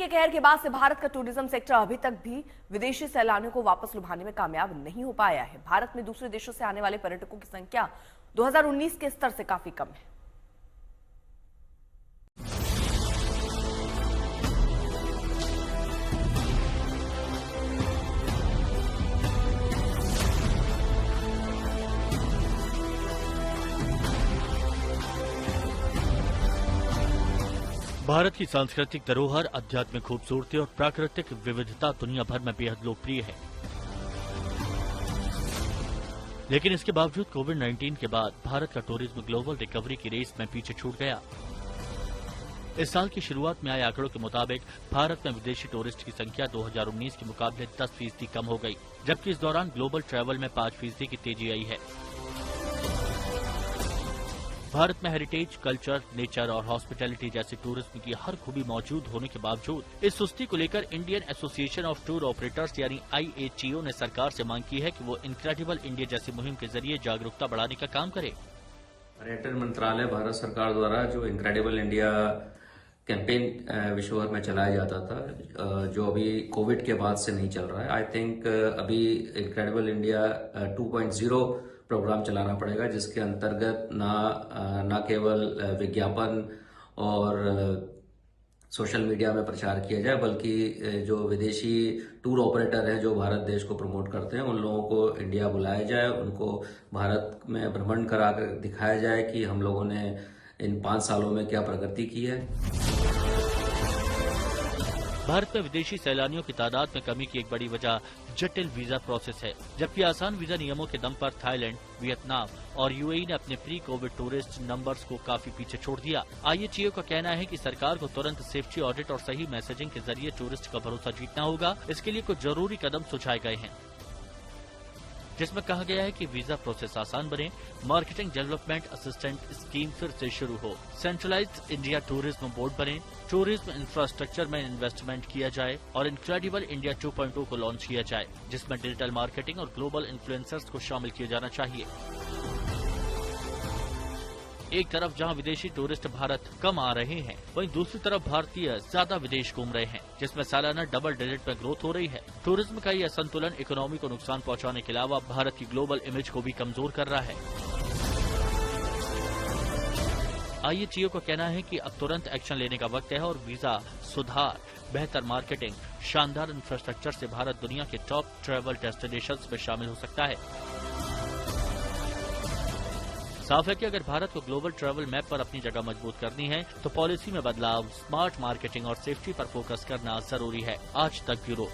के कहर के बाद से भारत का टूरिज्म सेक्टर अभी तक भी विदेशी सैलानियों को वापस लुभाने में कामयाब नहीं हो पाया है। भारत में दूसरे देशों से आने वाले पर्यटकों की संख्या 2019 के स्तर से काफी कम है। भारत की सांस्कृतिक धरोहर, आध्यात्मिक खूबसूरती और प्राकृतिक विविधता दुनिया भर में बेहद लोकप्रिय है। लेकिन इसके बावजूद कोविड-19 के बाद भारत का टूरिज्म ग्लोबल रिकवरी की रेस में पीछे छूट गया। इस साल की शुरुआत में आए आंकड़ों के मुताबिक भारत में विदेशी टूरिस्ट की संख्या 2019 के मुकाबले 10% कम हो गई, जबकि इस दौरान ग्लोबल ट्रैवल में 5% की तेजी आई है। भारत में हेरिटेज, कल्चर, नेचर और हॉस्पिटैलिटी जैसे टूरिज्म की हर खूबी मौजूद होने के बावजूद इस सुस्ती को लेकर Indian association of tour operators यानी IATO ने सरकार से मांग की है कि वो इनक्रेडिबल इंडिया जैसी मुहिम के जरिए जागरूकता बढ़ाने का काम करे। पर्यटन मंत्रालय भारत सरकार द्वारा जो इनक्रेडिबल इंडिया कैंपेन विश्व भर में चलाया जाता था, जो अभी कोविड के बाद से नहीं चल रहा है। आई थिंक अभी इनक्रेडिबल इंडिया 2.0 प्रोग्राम चलाना पड़ेगा, जिसके अंतर्गत ना केवल विज्ञापन और सोशल मीडिया में प्रचार किया जाए, बल्कि जो विदेशी टूर ऑपरेटर हैं जो भारत देश को प्रमोट करते हैं, उन लोगों को इंडिया बुलाया जाए, उनको भारत में भ्रमण करा कर दिखाया जाए कि हम लोगों ने इन 5 सालों में क्या प्रगति की है। भारत में विदेशी सैलानियों की तादाद में कमी की एक बड़ी वजह जटिल वीजा प्रोसेस है, जबकि आसान वीजा नियमों के दम पर थाईलैंड, वियतनाम और UAE ने अपने प्री कोविड टूरिस्ट नंबर्स को काफी पीछे छोड़ दिया। IATO का कहना है कि सरकार को तुरंत सेफ्टी ऑडिट और सही मैसेजिंग के जरिए टूरिस्ट का भरोसा जीतना होगा। इसके लिए कुछ जरूरी कदम सुझाए गए हैं, जिसमें कहा गया है कि वीजा प्रोसेस आसान बने, मार्केटिंग डेवलपमेंट असिस्टेंट स्कीम फिर से शुरू हो, सेंट्रलाइज्ड इंडिया टूरिज्म बोर्ड बने, टूरिज्म इंफ्रास्ट्रक्चर में इन्वेस्टमेंट किया जाए और इनक्रेडिबल इंडिया 2.0 को लॉन्च किया जाए, जिसमें डिजिटल मार्केटिंग और ग्लोबल इन्फ्लुएंसर्स को शामिल किया जाना चाहिए। एक तरफ जहां विदेशी टूरिस्ट भारत कम आ रहे हैं, वहीं दूसरी तरफ भारतीय ज्यादा विदेश घूम रहे हैं, जिसमें सालाना डबल डिजिट में ग्रोथ हो रही है। टूरिज्म का यह असंतुलन इकोनॉमी को नुकसान पहुंचाने के अलावा भारत की ग्लोबल इमेज को भी कमजोर कर रहा है। IATO का कहना है कि अब तुरंत एक्शन लेने का वक्त है और वीजा सुधार, बेहतर मार्केटिंग, शानदार इंफ्रास्ट्रक्चर से भारत दुनिया के टॉप ट्रैवल डेस्टिनेशंस में शामिल हो सकता है। साफ है कि अगर भारत को ग्लोबल ट्रैवल मैप पर अपनी जगह मजबूत करनी है, तो पॉलिसी में बदलाव, स्मार्ट मार्केटिंग और सेफ्टी पर फोकस करना जरूरी है। आज तक ब्यूरो।